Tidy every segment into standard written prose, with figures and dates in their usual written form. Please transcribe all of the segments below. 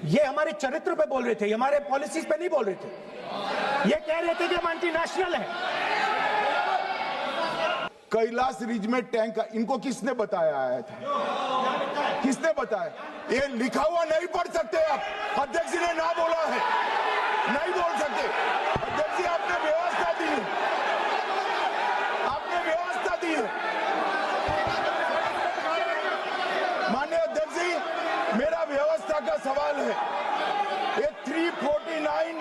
ये हमारे चरित्र पे बोल रहे थे, हमारे पॉलिसीज पे नहीं बोल रहे थे। ये कह रहे थे कि हम एंटी नेशनल है। कैलाश रिज में टैंक, इनको किसने बताया आया था? किसने बताया? ये लिखा हुआ नहीं पढ़ सकते आप। अध्यक्ष जी ने ना बोला है, नहीं बोल सकते। अध्यक्ष जी आपने व्यवस्था दी है, आपने व्यवस्था दी है। माननीय अध्यक्ष जी, मेरा व्यवस्था का सवाल है। ये 349,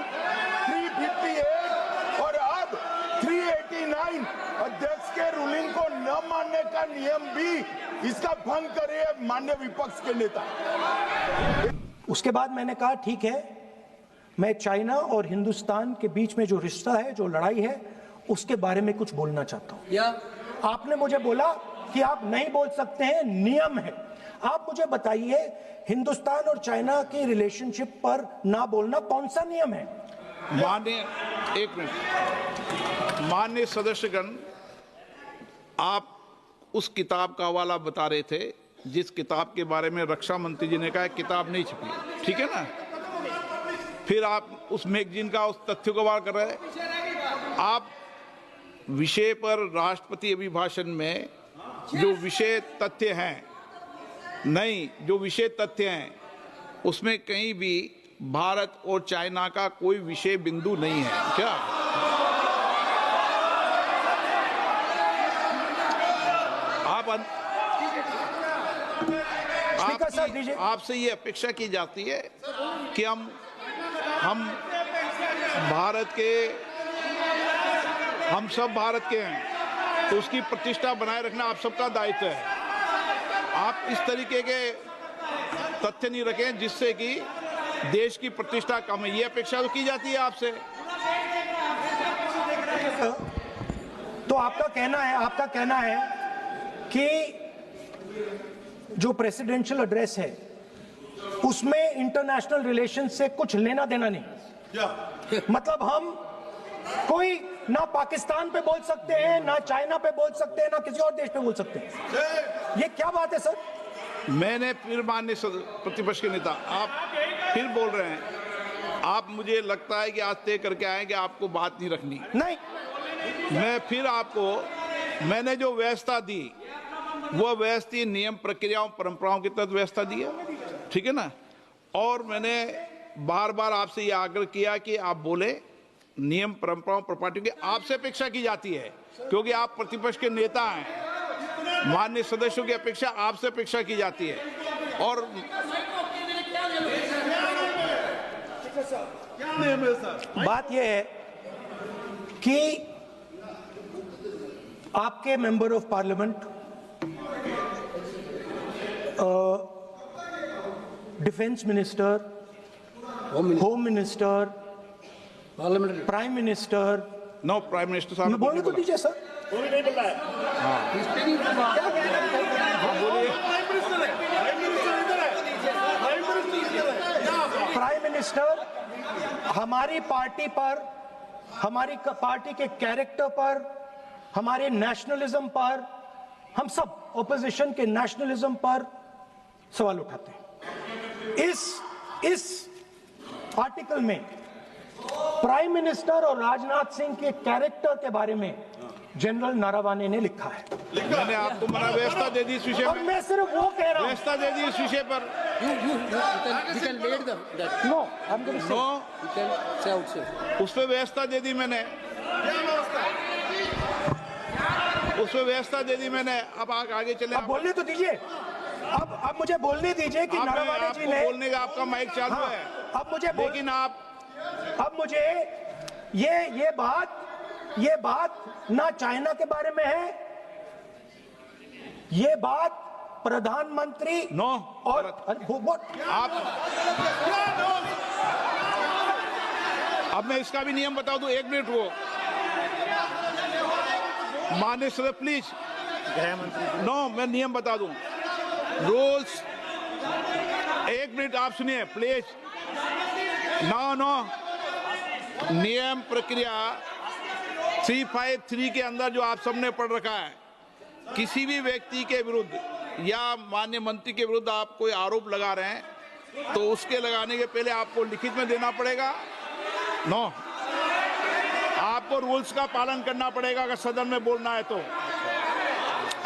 358 और अब 389 अध्यक्ष के रूलिंग को न मानने का नियम भी इसका भंग करे माननीय विपक्ष के नेता। उसके बाद मैंने कहा ठीक है, मैं चाइना और हिंदुस्तान के बीच में जो रिश्ता है, जो लड़ाई है, उसके बारे में कुछ बोलना चाहता हूं। आपने मुझे बोला कि आप नहीं बोल सकते हैं, नियम है। आप मुझे बताइए, हिंदुस्तान और चाइना की रिलेशनशिप पर ना बोलना कौन सा नियम है? माननीय, एक मिनट, माननीय सदस्यगण, आप उस किताब का हवाला बता रहे थे जिस किताब के बारे में रक्षा मंत्री जी ने कहा किताब नहीं छपी, ठीक है ना? फिर आप उस मैगजीन का उस तथ्य को वार कर रहे हैं। आप विषय पर राष्ट्रपति अभिभाषण में जो विषय तथ्य हैं, नहीं, जो विषय तथ्य हैं उसमें कहीं भी भारत और चाइना का कोई विषय बिंदु नहीं है क्या? आपसे ये अपेक्षा की जाती है कि हम भारत के, हम सब भारत के हैं, तो उसकी प्रतिष्ठा बनाए रखना आप सबका दायित्व है। आप इस तरीके के तथ्य नहीं रखें जिससे कि देश की प्रतिष्ठा कम है, ये अपेक्षा तो की जाती है आपसे। तो आपका कहना है कि जो प्रेसिडेंशियल एड्रेस है उसमें इंटरनेशनल रिलेशन से कुछ लेना देना नहीं। मतलब हम कोई ना पाकिस्तान पे बोल सकते हैं, ना चाइना पे बोल सकते हैं, ना किसी और देश पे बोल सकते हैं। ये क्या बात है सर? मैंने फिर, माननीय प्रतिपक्ष के नेता, आप फिर बोल रहे हैं। आप, मुझे लगता है कि आज तय करके आए कि आपको बात नहीं रखनी। नहीं, मैं फिर आपको, मैंने जो व्यवस्था दी वो व्यवस्था नियम, प्रक्रियाओं, परंपराओं के तहत व्यवस्था दी है, ठीक है ना? और मैंने बार बार आपसे ये आग्रह किया कि आप बोले, नियम, परंपराओं, प्रॉपर्टी की आपसे अपेक्षा की जाती है क्योंकि आप प्रतिपक्ष के नेता हैं। माननीय सदस्यों की अपेक्षा आपसे अपेक्षा की जाती है। और बात यह है कि आपके member of parliament, defence minister, home minister, prime minister, no, prime minister साहब बोलने को दीजिए सर। नहीं बोल रहा है। प्राइम मिनिस्टर हमारी पार्टी पर, हमारी पार्टी के कैरेक्टर पर, हमारे नेशनलिज्म पर, हम सब ऑपोजिशन के नेशनलिज्म पर सवाल उठाते हैं। इस आर्टिकल में प्राइम मिनिस्टर और राजनाथ सिंह के कैरेक्टर के बारे में जनरल नारावाने ने लिखा है। मैंने आपको मना व्यवस्था दे दी इस विषय और पर, मैं सिर्फ वो कह रहा हूं, व्यवस्था दे दी इस विषय पर। उस पर व्यवस्था दे दी मैंने, उस पर व्यवस्था दे दी मैंने। अब आगे चले, अब बोलने तो दीजिए। अब मुझे बोलने दीजिए कि नारावाने जी ने, बोलने का आपका माइक चालू है। अब मुझे, लेकिन अब मुझे ये बात ना चाइना के बारे में है, ये बात प्रधानमंत्री नो और आप, अब मैं इसका भी नियम बता दूं, 1 मिनट वो, माननीय सर प्लीज, नो, मैं नियम बता दूं, रूल्स, 1 मिनट आप सुनिए प्लीज। नो, नियम प्रक्रिया 353 के अंदर जो आप सबने पढ़ रखा है, किसी भी व्यक्ति के विरुद्ध या माननीय मंत्री के विरुद्ध आप कोई आरोप लगा रहे हैं तो उसके लगाने के पहले आपको लिखित में देना पड़ेगा। नो, आपको रूल्स का पालन करना पड़ेगा। अगर सदन में बोलना है तो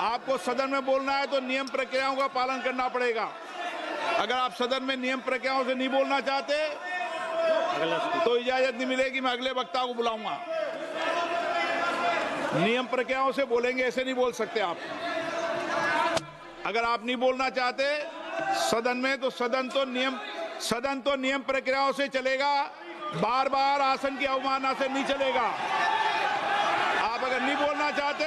आपको सदन में बोलना है तो नियम प्रक्रियाओं का पालन करना पड़ेगा। अगर आप सदन में नियम प्रक्रियाओं से नहीं बोलना चाहते तो इजाजत नहीं मिलेगी, मैं अगले वक्ता को बुलाऊंगा। नियम प्रक्रियाओं से बोलेंगे, ऐसे नहीं बोल सकते आप। अगर आप नहीं बोलना चाहते सदन में तो सदन तो नियम प्रक्रियाओं से चलेगा, बार बार आसन की अवमानना से नहीं चलेगा। आप अगर नहीं बोलना चाहते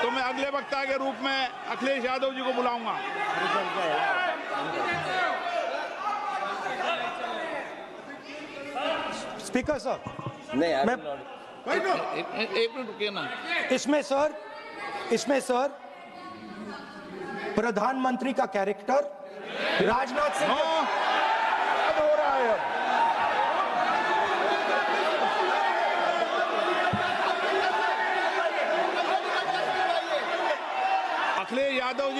तो मैं अगले वक्ता के रूप में अखिलेश यादव जी को बुलाऊंगा। स्पीकर सर, नहीं, मैं एक मिनट रुकिए ना। इसमें सर प्रधानमंत्री का कैरेक्टर राजनाथ सिंह हो रहा है। अखिलेश यादव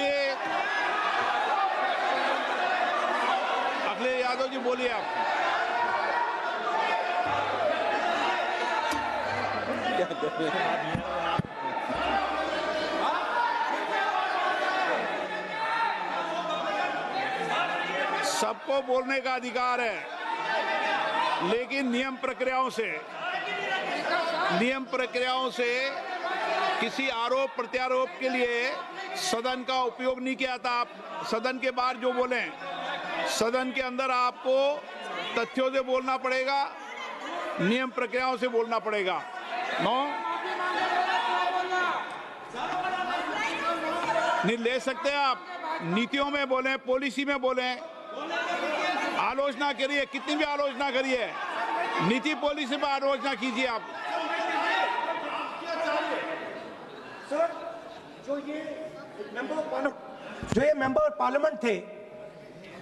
जी बोलिए आप। सबको बोलने का अधिकार है, लेकिन नियम प्रक्रियाओं से किसी आरोप प्रत्यारोप के लिए सदन का उपयोग नहीं किया था। आप सदन के बाहर जो बोलें, सदन के अंदर आपको तथ्यों से बोलना पड़ेगा, नियम प्रक्रियाओं से बोलना पड़ेगा। नो, नहीं ले सकते आप। नीतियों में बोलें, पॉलिसी में बोलें, आलोचना करिए, कितनी भी आलोचना करिए, नीति पॉलिसी पर आलोचना कीजिए आप। सर, जो ये मेंबर पार्लियामेंट थे,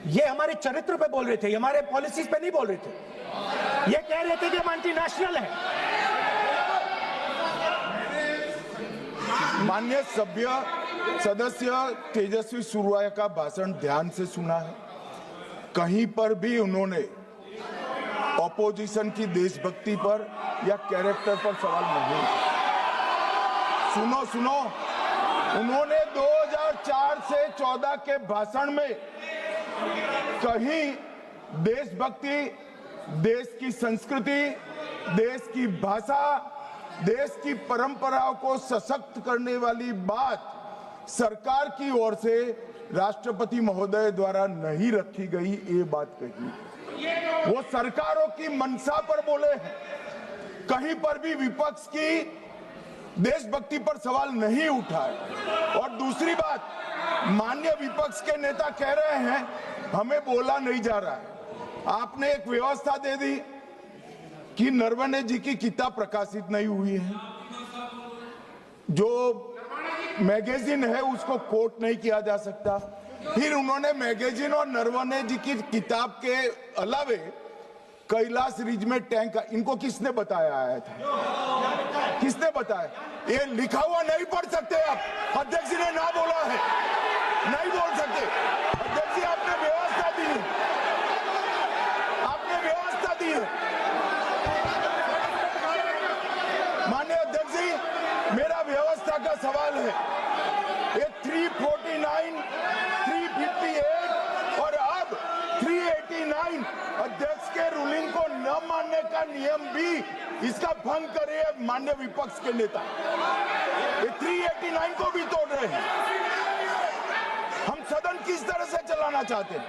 ये हमारे चरित्र पे बोल रहे थे, हमारे पॉलिसीज पे नहीं बोल रहे थे। ये कह रहे थे कि हम एंटी नेशनल है। माननीय सदस्य तेजस्वी सूर्या का भाषण ध्यान से सुना है। कहीं पर भी उन्होंने ऑपोजिशन की देशभक्ति पर या कैरेक्टर पर सवाल नहीं। सुनो, उन्होंने 2004 से 14 के भाषण में कहीं देशभक्ति, देश की संस्कृति, देश की भाषा, देश की परंपराओं को सशक्त करने वाली बात सरकार की ओर से राष्ट्रपति महोदय द्वारा नहीं रखी गई, ये बात कही। वो सरकारों की मंशा पर बोले हैं। कहीं पर भी विपक्ष की देशभक्ति पर सवाल नहीं उठाए। और दूसरी बात, माननीय विपक्ष के नेता कह रहे हैं हमें बोला नहीं जा रहा है। आपने एक व्यवस्था दे दी कि नरवणे जी की किताब प्रकाशित नहीं हुई है, जो मैगजीन है उसको कोट नहीं किया जा सकता। फिर उन्होंने मैगजीन और नरवणे जी की किताब के अलावे कैलाश रिज में टैंक, इनको किसने बताया आया था? किसने बताया? ये लिखा हुआ नहीं पढ़ सकते आप। अध्यक्ष जी ने ना बोला है, नहीं बोल सकते। अध्यक्ष जी, आपने व्यवस्था दी है, आपने व्यवस्था दी है। माननीय अध्यक्ष जी, मेरा व्यवस्था का सवाल है। ये 349, 358 और अब 389 अध्यक्ष के रूलिंग को न मानने का नियम भी इसका भंग करे माननीय विपक्ष के नेता। ये 389 को भी तोड़ रहे हैं। हम सदन किस तरह से चलाना चाहते हैं?